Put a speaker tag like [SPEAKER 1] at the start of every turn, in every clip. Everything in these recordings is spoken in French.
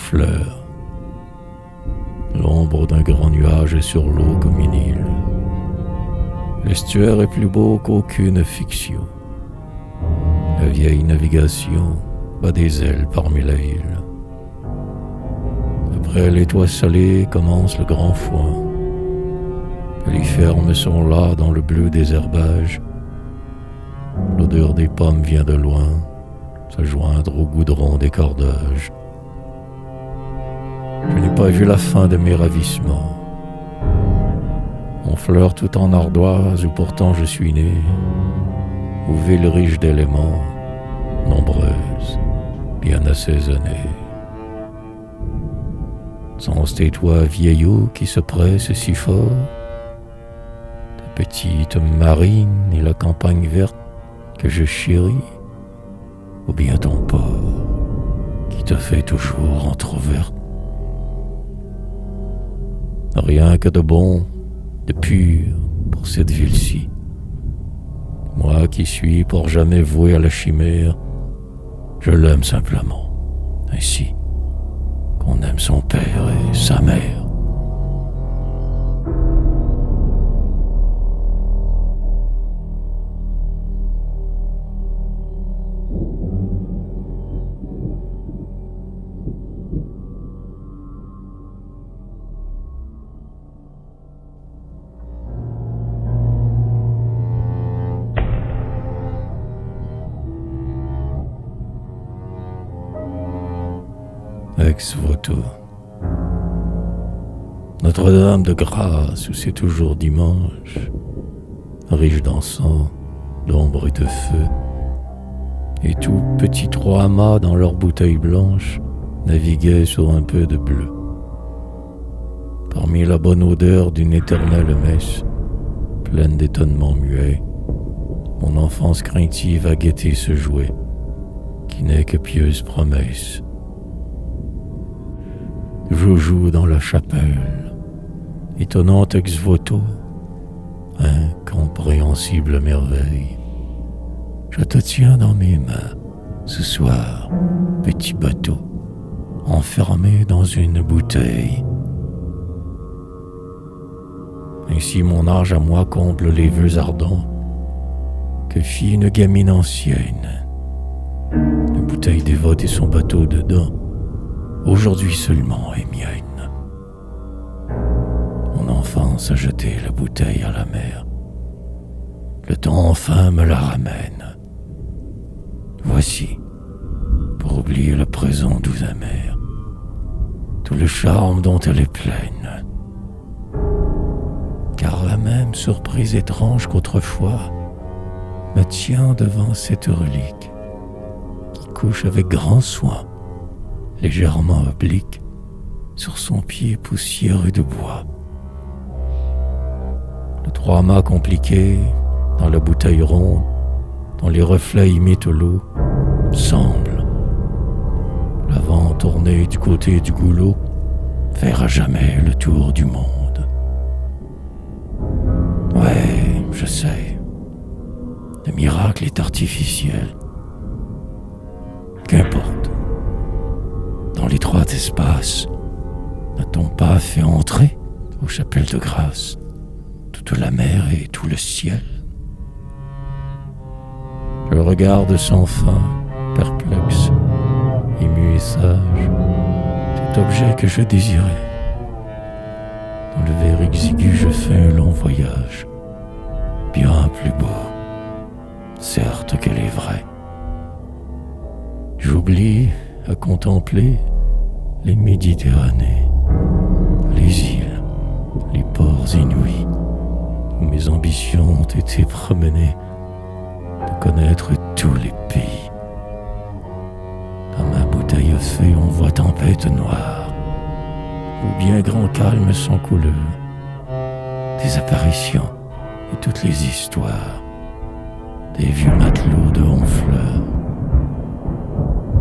[SPEAKER 1] fleurs. L'ombre d'un grand nuage est sur l'eau comme une île. L'estuaire est plus beau qu'aucune fiction. La vieille navigation bat des ailes parmi la ville. Après les toits salés commence le grand foin. Les fermes sont là dans le bleu des herbages. L'odeur des pommes vient de loin, se joindre au goudron des cordages. Je n'ai pas vu la fin de mes ravissements. On fleur tout en ardoise où pourtant je suis né, où ville riche d'éléments, nombreuse, bien assaisonnée. Sont tes toits vieillots qui se pressent si fort, ta petite marine et la campagne verte que je chéris, ou bien ton port qui te fait toujours entr'ouverte? Rien que de bon, de pur pour cette ville-ci. Moi qui suis pour jamais voué à la chimère, je l'aime simplement, ainsi qu'on aime son père et sa mère. Ex-voto. Notre-Dame de grâce où c'est toujours dimanche, riche d'encens, d'ombre et de feu, et tout petits trois amas dans leurs bouteilles blanches naviguaient sur un peu de bleu. Parmi la bonne odeur d'une éternelle messe, pleine d'étonnements muets, mon enfance craintive a guetté ce jouet, qui n'est que pieuse promesse. Joujou dans la chapelle, étonnante ex-voto, incompréhensible merveille. Je te tiens dans mes mains, ce soir, petit bateau, enfermé dans une bouteille. Ainsi mon âge à moi comble les vœux ardents que fit une gamine ancienne. La bouteille dévote et son bateau dedans, aujourd'hui seulement est mienne. Mon enfance a jeté la bouteille à la mer. Le temps enfin me la ramène. Voici, pour oublier le présent doux amer, tout le charme dont elle est pleine. Car la même surprise étrange qu'autrefois me tient devant cette relique qui couche avec grand soin, légèrement oblique, sur son pied poussiéreux de bois. Le trois-mâts compliqué, dans la bouteille ronde, dont les reflets imitent l'eau, semble, l'avant tourné du côté du goulot, faire à jamais le tour du monde. Ouais, je sais, le miracle est artificiel. Qu'importe. Dans l'étroit espace, n'a-t-on pas fait entrer aux chapelles de grâce toute la mer et tout le ciel? Je regarde sans fin, perplexe, ému et sage, cet objet que je désirais. Dans le verre exigu, je fais un long voyage, bien plus beau, certes qu'elle est vraie. J'oublie à contempler les Méditerranées, les îles, les ports inouïs, où mes ambitions ont été promenées, de connaître tous les pays. Dans ma bouteille au feu, on voit tempête noire, ou bien grand calme sans couleur, des apparitions et toutes les histoires, des vieux matelots de Honfleur.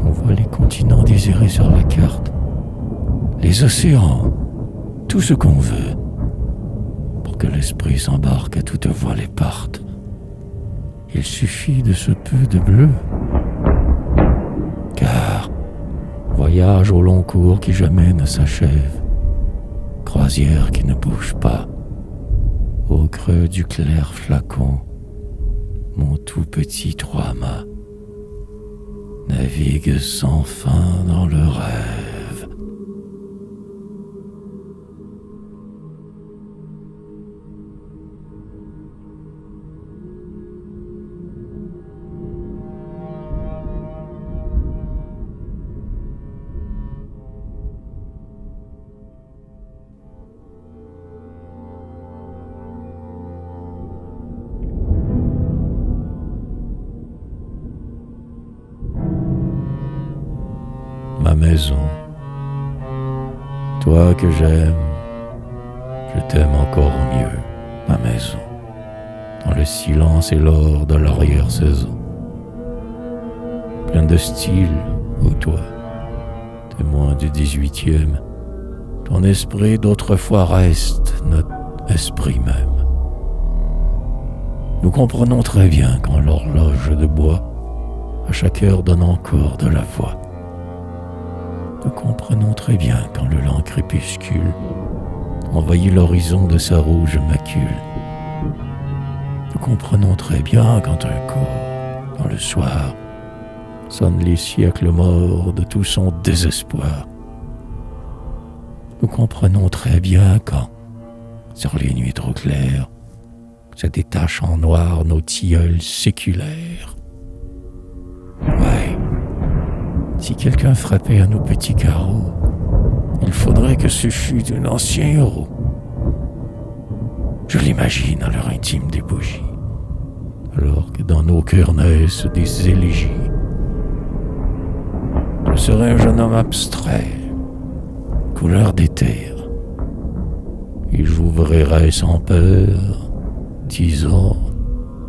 [SPEAKER 1] On voit les continents désirés sur la carte, les océans, tout ce qu'on veut, pour que l'esprit s'embarque à toute voile et parte. Il suffit de ce peu de bleu, car, voyant Voyage au long cours qui jamais ne s'achève, croisière qui ne bouge pas, au creux du clair flacon, mon tout petit trois-mâts navigue sans fin dans le rêve. Ma maison, toi que j'aime, je t'aime encore mieux, ma maison, dans le silence et l'or de l'arrière-saison. Plein de style, ô toi, témoin du 18e, ton esprit d'autrefois reste notre esprit même. Nous comprenons très bien quand l'horloge de bois à chaque heure donne encore de la voix. Nous comprenons très bien quand le lent crépuscule envahit l'horizon de sa rouge macule. Nous comprenons très bien quand un corps, dans le soir, sonne les siècles morts de tout son désespoir. Nous comprenons très bien quand, sur les nuits trop claires, se détachent en noir nos tilleuls séculaires. Ouais. Si quelqu'un frappait à nos petits carreaux, il faudrait que ce fût d'un ancien héros. Je l'imagine à l'heure intime des bougies, alors que dans nos cœurs naissent des élégies. Je serais un jeune homme abstrait, couleur d'éther, et j'ouvrirais sans peur, disant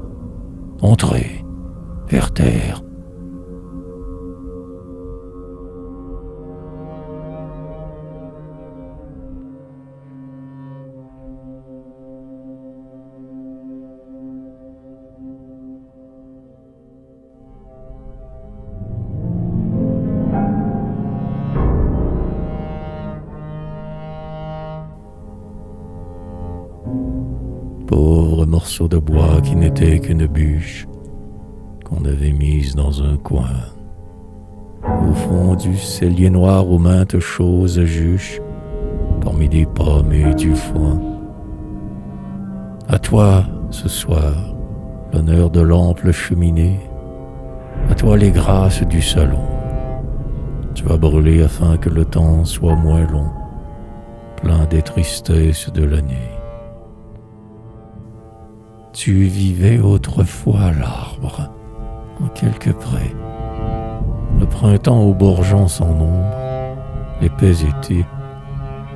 [SPEAKER 1] « Entrez vers terre ». Pauvre morceau de bois qui n'était qu'une bûche qu'on avait mise dans un coin. Au fond du cellier noir où maintes choses juchent, parmi des pommes et du foin. À toi, ce soir, l'honneur de l'ample cheminée, à toi les grâces du salon. Tu vas brûler afin que le temps soit moins long, plein des tristesses de l'année. Tu vivais autrefois à l'arbre, en quelque près. Le printemps aux bourgeons sans ombre, l'épais été,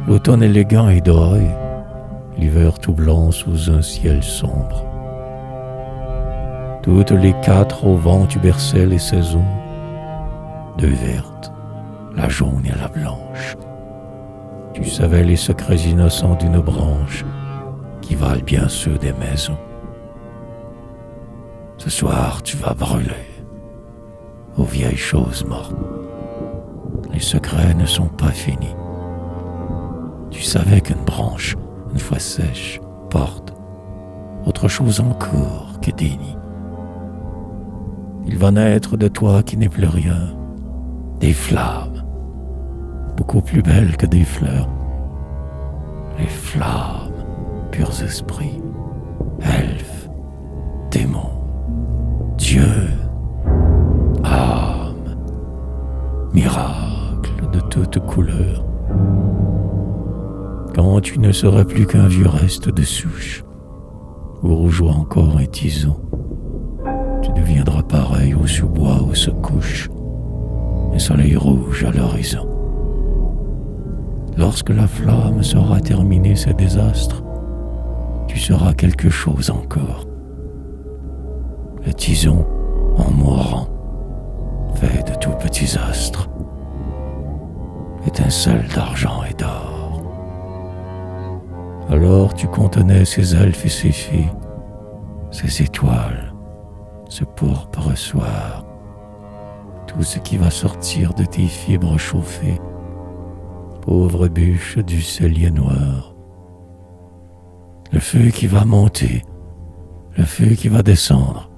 [SPEAKER 1] l'automne élégant et doré, l'hiver tout blanc sous un ciel sombre. Toutes les quatre au vent tu berçais les saisons, deux vertes, la jaune et la blanche. Tu savais les secrets innocents d'une branche qui valent bien ceux des maisons. Ce soir, tu vas brûler aux vieilles choses mortes. Les secrets ne sont pas finis. Tu savais qu'une branche, une fois sèche, porte autre chose encore que des nids. Il va naître de toi qui n'est plus rien, des flammes, beaucoup plus belles que des fleurs. Les flammes, purs esprits, elfes, démons, Dieu, âme, miracle de toutes couleurs. Quand tu ne seras plus qu'un vieux reste de souche, où rougeoie encore un tison, tu deviendras pareil au sous-bois où se couche un soleil rouge à l'horizon. Lorsque la flamme saura terminer ses désastres, tu seras quelque chose encore. Le tison, en mourant, fait de tout petits astres, étincelles d'argent et d'or. Alors tu contenais ces elfes et ces filles, ces étoiles, ce pourpre soir, tout ce qui va sortir de tes fibres chauffées, pauvre bûche du cellier noir. Le feu qui va monter, le feu qui va descendre,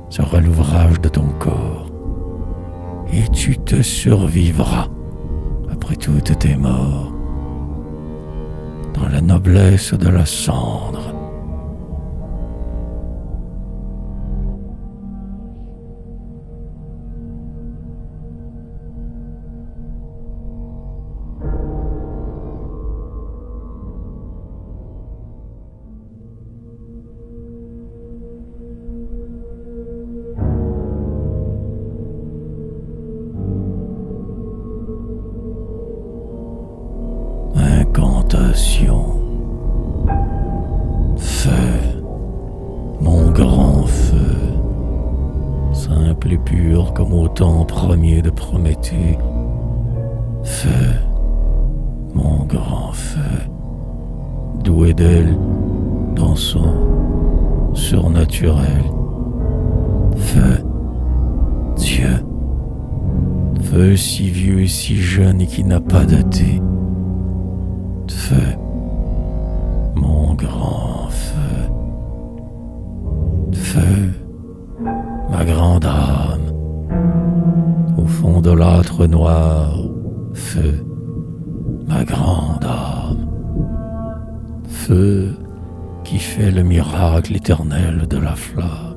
[SPEAKER 1] sera l'ouvrage de ton corps, et tu te survivras après toutes tes morts, dans la noblesse de la cendre. Incantation. Feu, mon grand feu, simple et pur comme au temps premier de Prométhée. Feu, mon grand feu, doué d'ailes dans son surnaturel. Feu, Dieu, feu si vieux et si jeune et qui n'a pas daté. Feu, mon grand feu, feu, ma grande âme, au fond de l'âtre noir, feu, ma grande âme, feu qui fait le miracle éternel de la flamme,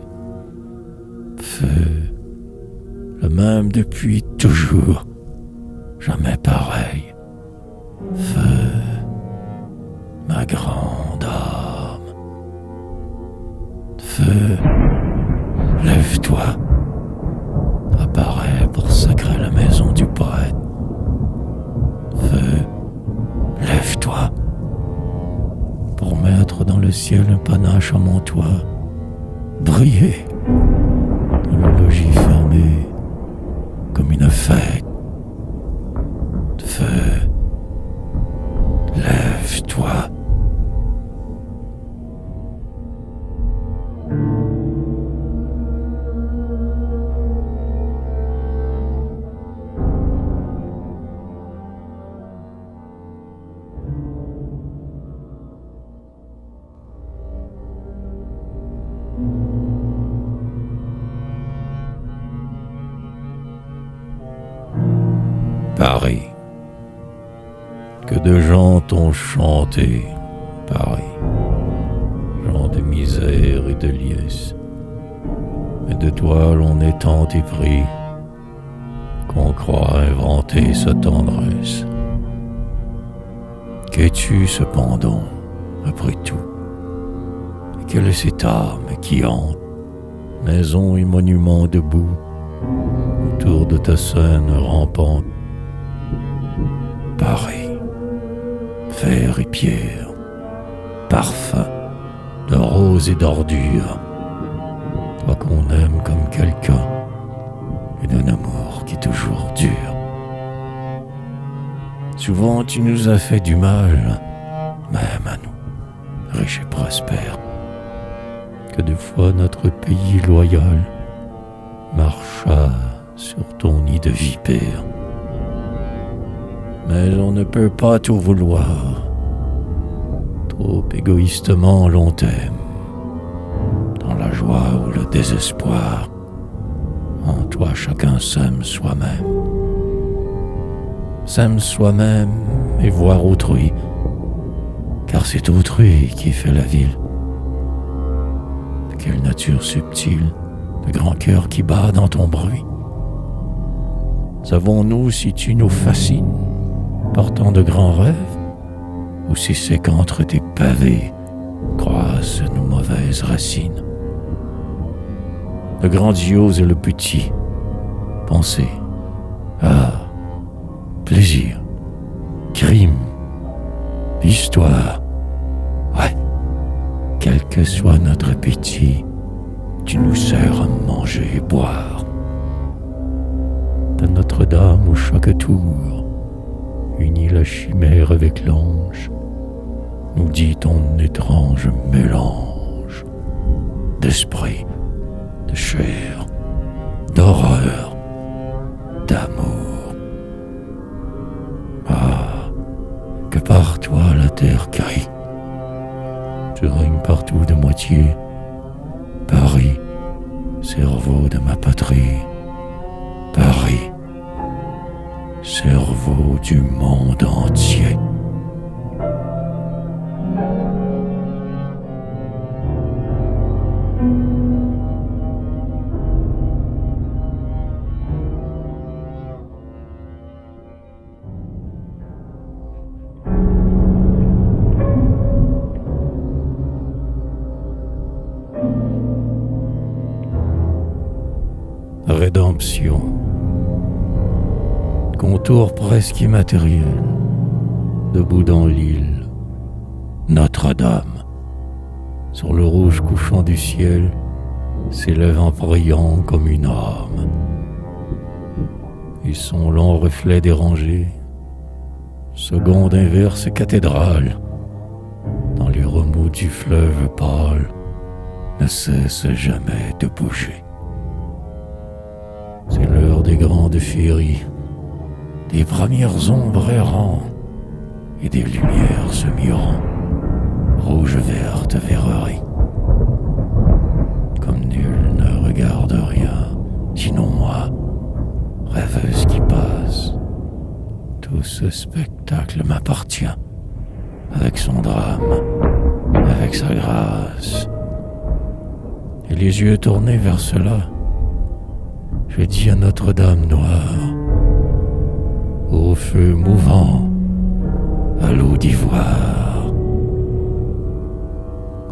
[SPEAKER 1] feu, le même depuis toujours, jamais pareil, feu, ma grande âme. Feu, lève-toi, apparaît pour sacrer la maison du poète. Feu, lève-toi, pour mettre dans le ciel un panache à mon toit, briller dans le logis fermé comme une fête. Feu, lève-toi. Paris. Que de gens t'ont chanté, Paris. Gens de misère et de liesse. Mais de toi l'on est tant épris qu'on croit inventer sa tendresse. Qu'es-tu cependant, après tout? Et quelle est cette âme qui hante, maison et monument debout, autour de ta scène rampante? Paris, fer et pierre, parfum de roses et d'ordures, toi qu'on aime comme quelqu'un, et d'un amour qui toujours dure. Souvent tu nous as fait du mal, même à nous, riches et prospères, que de fois notre pays loyal marcha sur ton nid de vipères. Mais on ne peut pas tout vouloir, trop égoïstement l'on t'aime, dans la joie ou le désespoir, en toi chacun s'aime soi-même. S'aime soi-même et voir autrui, car c'est autrui qui fait la ville. De quelle nature subtile, de grand cœur qui bat dans ton bruit. Savons-nous si tu nous fascines, portant de grands rêves, ou si c'est qu'entre tes pavés croissent nos mauvaises racines? Le grandiose et le petit, pensée, art, plaisir, crime, histoire, ouais, quel que soit notre appétit, tu nous sers à manger et boire. De Notre-Dame où chaque tour unit la chimère avec l'ange, nous dit ton étrange mélange d'esprit, de chair, d'horreur, d'amour. Ah, que par toi la terre crie. Tu règnes partout de moitié. Paris, cerveau de ma patrie. Paris, cerveau du monde entier. Rédemption. Contour presque immatériel. Debout dans l'île. Notre-Dame. Sur le rouge couchant du ciel, s'élève en priant comme une âme. Et son long reflet dérangé, seconde inverse cathédrale, dans les remous du fleuve pâle, ne cesse jamais de bouger. C'est l'heure des grandes féeries, des premières ombres errant et des lumières se mirant, rouge-verte verrerie. Comme nul ne regarde rien, sinon moi, rêveuse qui passe. Tout ce spectacle m'appartient, avec son drame, avec sa grâce. Et les yeux tournés vers cela, je dis à Notre-Dame noire, au feu mouvant, à l'eau d'ivoire,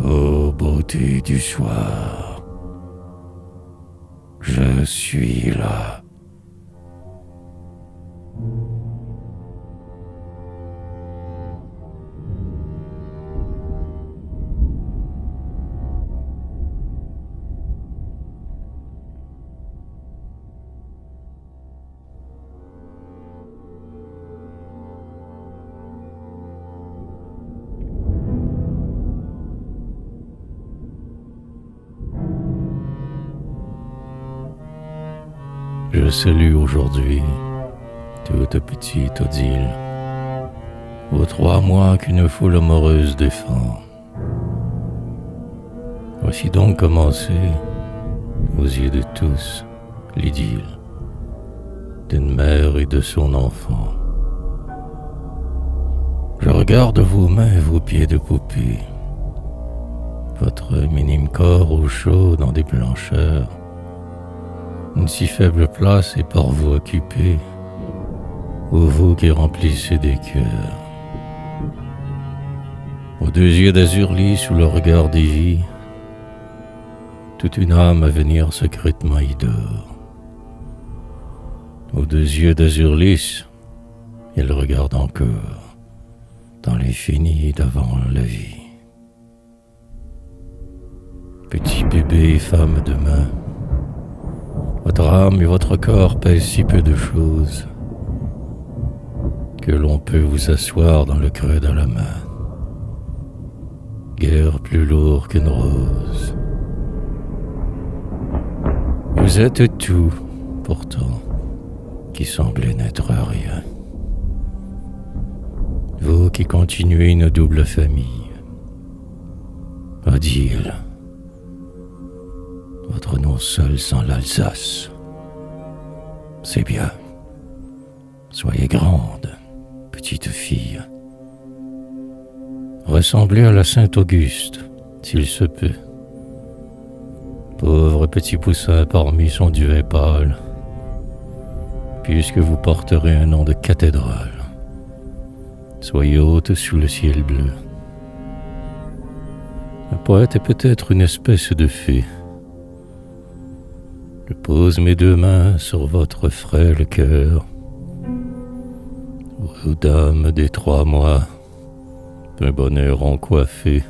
[SPEAKER 1] ô beauté du soir, je suis là. Je salue aujourd'hui toute petite Odile, aux 3 mois qu'une foule amoureuse défend. Voici donc commencé, aux yeux de tous, l'idylle d'une mère et de son enfant. Je regarde vos mains et vos pieds de poupée, votre minime corps au chaud dans des blancheurs. Une si faible place est par vous occupée, ô vous qui remplissez des cœurs. Aux 2 yeux d'azur lit sous le regard des vies, toute une âme à venir secrètement y dort. Aux 2 yeux d'azur lisse, il regarde encore dans l'infini d'avant la vie. Petit bébé et femme de main, votre âme et votre corps pèsent si peu de choses que l'on peut vous asseoir dans le creux de la main. Guère plus lourd qu'une rose. Vous êtes tout, pourtant, qui semblez n'être rien. Vous qui continuez une double famille. Odile, votre nom seul sans l'Alsace. C'est bien. Soyez grande, petite fille. Ressemblez à la Saint-Auguste, s'il se peut. Pauvre petit poussin parmi son duvet pâle, puisque vous porterez un nom de cathédrale. Soyez haute sous le ciel bleu. Un poète est peut-être une espèce de fée. Je pose mes 2 mains sur votre frêle cœur. Ô dame des 3 mois, d'un bonheur encoiffé,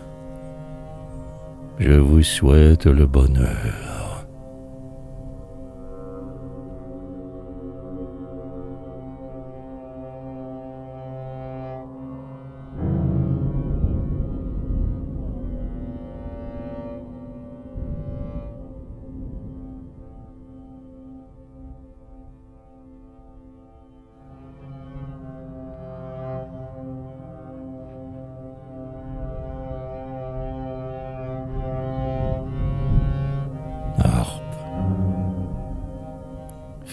[SPEAKER 1] je vous souhaite le bonheur.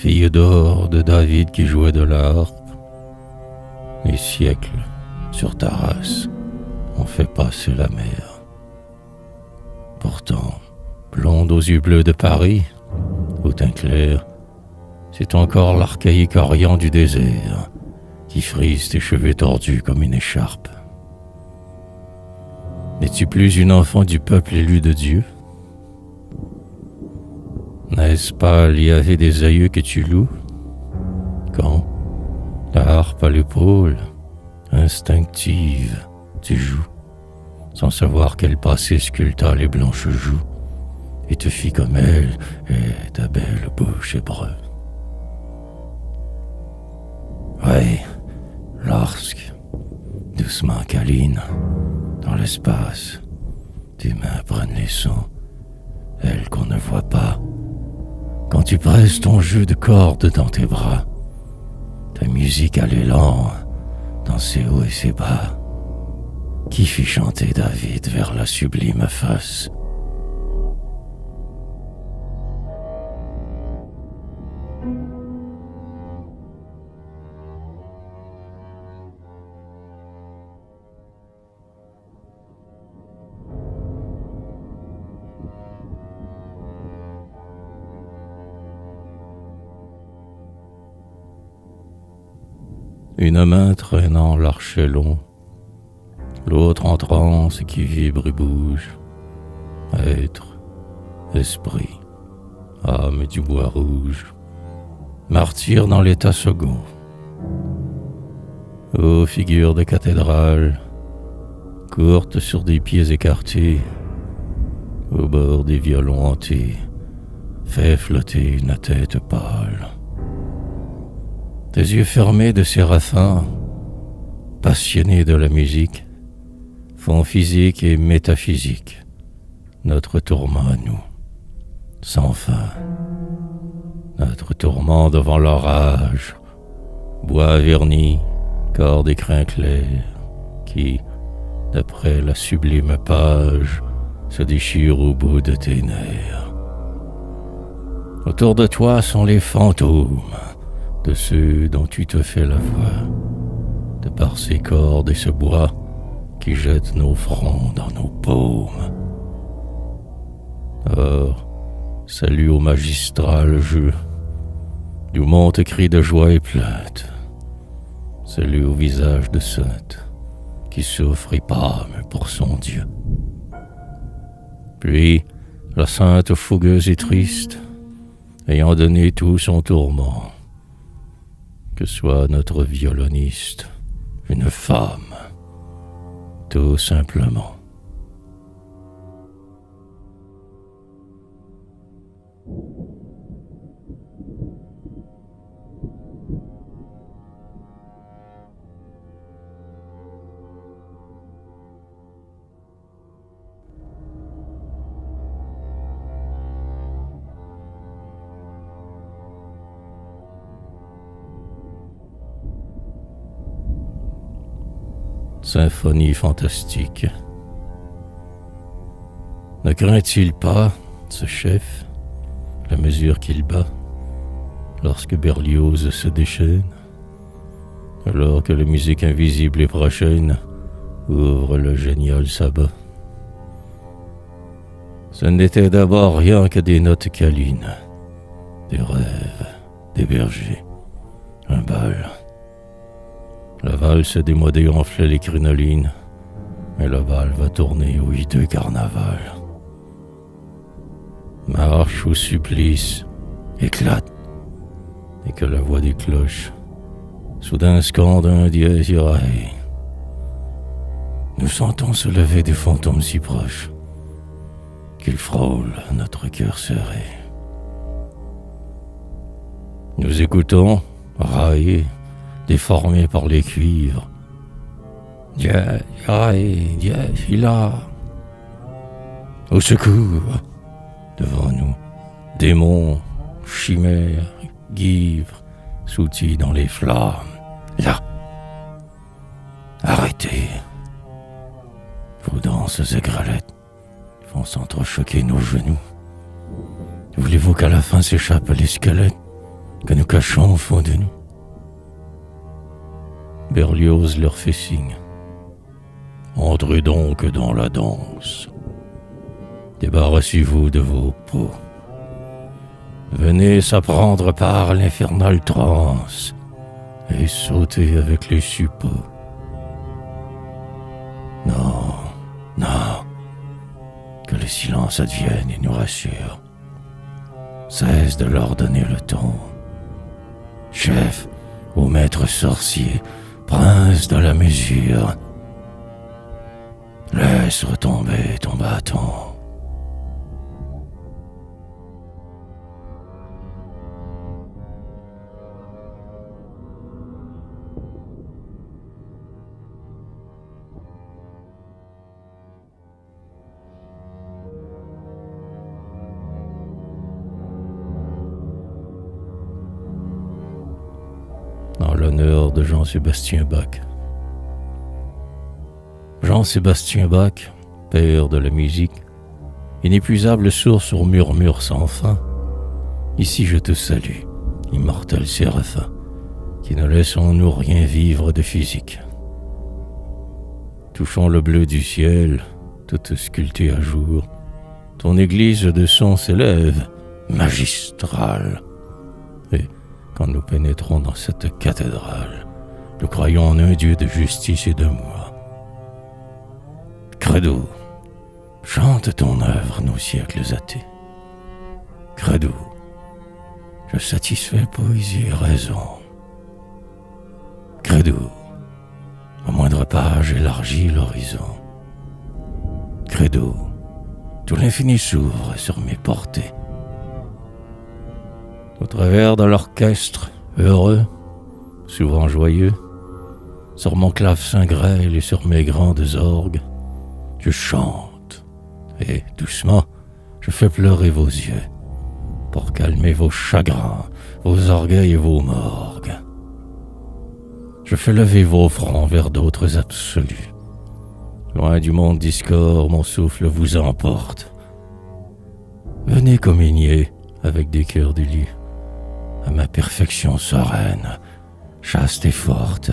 [SPEAKER 1] fille d'or de David qui jouait de la harpe. Les siècles, sur ta race, ont fait passer la mer. Pourtant, blonde aux yeux bleus de Paris, au teint clair, c'est encore l'archaïque Orient du désert qui frise tes cheveux tordus comme une écharpe. N'es-tu plus une enfant du peuple élu de Dieu? N'est-ce pas l'Yahvé des aïeux que tu loues? Quand, la harpe à l'épaule, instinctive, tu joues, sans savoir quel passé sculpta les blanches joues, et te fit comme elle et ta belle bouche hébreu. Oui, lorsque, doucement câline, dans l'espace, tes mains prennent les sons, elles qu'on ne voit pas. Quand tu presses ton jeu de cordes dans tes bras, ta musique a l'élan dans ses hauts et ses bas, qui fit chanter David vers la sublime face. Une main traînant l'archet long, l'autre en transe qui vibre et bouge. Être, esprit, âme du bois rouge, martyr dans l'état second. Ô figure de cathédrale, courte sur des pieds écartés, au bord des violons hantés, fait flotter une tête pâle. Tes yeux fermés de séraphin, passionnés de la musique, font physique et métaphysique notre tourment à nous, sans fin. Notre tourment devant l'orage, bois verni, corps d'écrin clair, qui, d'après la sublime page, se déchire au bout de tes nerfs. Autour de toi sont les fantômes de ceux dont tu te fais la voix, de par ces cordes et ce bois qui jettent nos fronts dans nos paumes. Or, salut au magistral jeu, d'où montent cris de joie et plainte. Salut au visage de sainte, qui souffre et pâme pour son Dieu. Puis, la sainte fougueuse et triste, ayant donné tout son tourment, que soit notre violoniste une femme, tout simplement. Symphonie fantastique. Ne craint-il pas, ce chef, la mesure qu'il bat, lorsque Berlioz se déchaîne, alors que la musique invisible et prochaine ouvre le génial sabbat? Ce n'était d'abord rien que des notes câlines, des rêves, des bergers, un bal. La valse démodée enflait les crinolines, mais la balle va tourner au hideux carnaval. Marche au supplice, éclate, et que la voix des cloches soudain scande un dièse irae. Nous sentons se lever des fantômes si proches qu'ils frôlent notre cœur serré. Nous écoutons, raillés, déformés par les cuivres. Dieu, Dieu, il a. Au secours, devant nous, démons, chimères, guivres, soutis dans les flammes. Là, arrêtez. Vos danses aigrelettes font s'entrechoquer nos genoux. Voulez-vous qu'à la fin s'échappent les squelettes que nous cachons au fond de nous. Berlioz leur fait signe. Entrez donc dans la danse. Débarrassez-vous de vos peaux. Venez s'apprendre par l'infernale transe et sautez avec les suppôts. Non, non, que le silence advienne et nous rassure. Cesse de leur donner le ton. Chef ou maître sorcier, prince de la mesure, laisse retomber ton bâton. En l'honneur de Jean-Sébastien Bach. Jean-Sébastien Bach, père de la musique, inépuisable source aux murmures sans fin, ici je te salue, immortel séraphin, qui ne laisse en nous rien vivre de physique. Touchant le bleu du ciel, toute sculptée à jour, ton église de son s'élève, magistrale. Et quand nous pénétrons dans cette cathédrale, nous croyons en un Dieu de justice et d'amour. Credo, chante ton œuvre nos siècles athées. Credo, je satisfais poésie et raison. Credo, ma moindre page élargit l'horizon. Credo, tout l'infini s'ouvre sur mes portées. Au travers de l'orchestre, heureux, souvent joyeux, sur mon clavecin grêle et sur mes grandes orgues, je chante, et doucement, je fais pleurer vos yeux, pour calmer vos chagrins, vos orgueils et vos morgues. Je fais lever vos fronts vers d'autres absolus. Loin du monde discorde, mon souffle vous emporte. Venez communier avec des cœurs d'élus à ma perfection sereine, chaste et forte.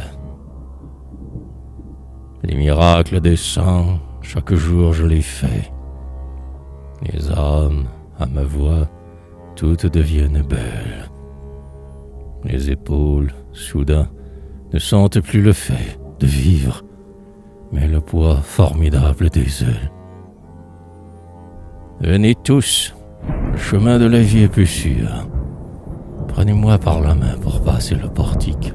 [SPEAKER 1] Les miracles des saints, chaque jour je les fais. Les âmes, à ma voix, toutes deviennent belles. Les épaules, soudain, ne sentent plus le fait de vivre, mais le poids formidable des ailes. Venez tous, le chemin de la vie est plus sûr. Prenez-moi par la main pour passer le portique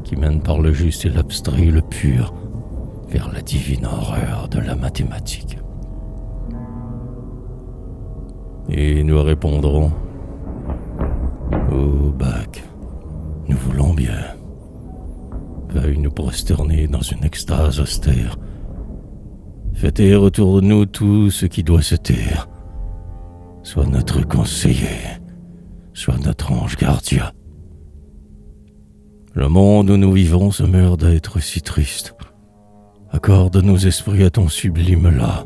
[SPEAKER 1] qui mène par le juste et l'abstrait et le pur vers la divine horreur de la mathématique. Et nous répondrons: ô Bach, nous voulons bien. Veuille nous prosterner dans une extase austère. Fais taire autour de nous tout ce qui doit se taire. Sois notre conseiller, sois notre ange gardien. Le monde où nous vivons se meurt d'être si triste. Accorde nos esprits à ton sublime là.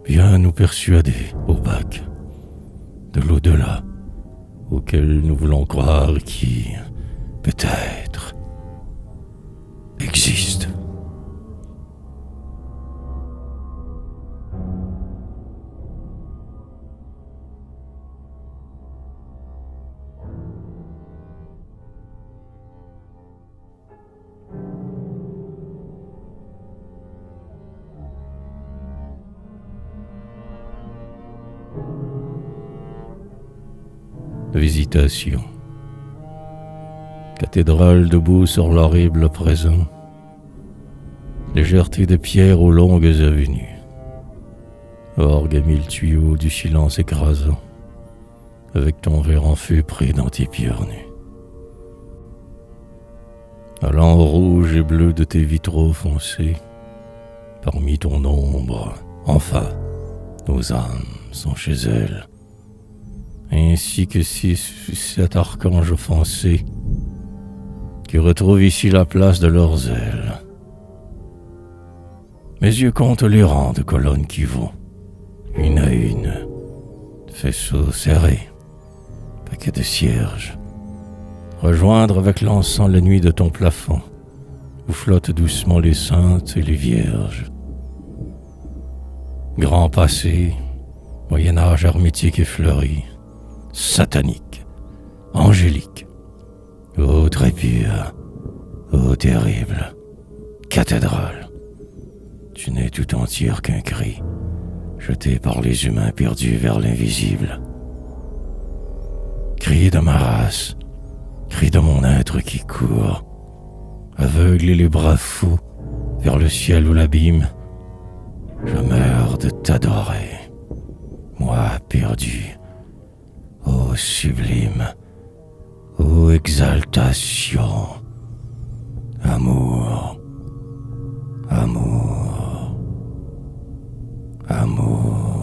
[SPEAKER 1] Viens nous persuader, ô Bach, de l'au-delà, auquel nous voulons croire qui, peut-être, existe. Visitation. Cathédrale debout sur l'horrible présent. Légèreté de pierre aux longues avenues. Orgue à mille tuyaux du silence écrasant, avec ton verre en feu près dans tes pieds nus. Allant au rouge et bleu de tes vitraux foncés, parmi ton ombre, enfin, nos âmes sont chez elles. Ainsi que si cet archange offensé qui retrouve ici la place de leurs ailes. Mes yeux comptent les rangs de colonnes qui vont, une à une, faisceaux serrés, paquets de cierges, rejoindre avec l'encens la nuit de ton plafond, où flottent doucement les saintes et les vierges. Grand passé, Moyen-Âge hermétique et fleuri, satanique, angélique, ô très pur, ô terrible, cathédrale, tu n'es tout entière qu'un cri, jeté par les humains perdus vers l'invisible. Cri de ma race, cri de mon être qui court, aveugle et les bras fous vers le ciel ou l'abîme. Je meurs de t'adorer, moi perdu, ô sublime, ô exaltation, amour, amour, amour.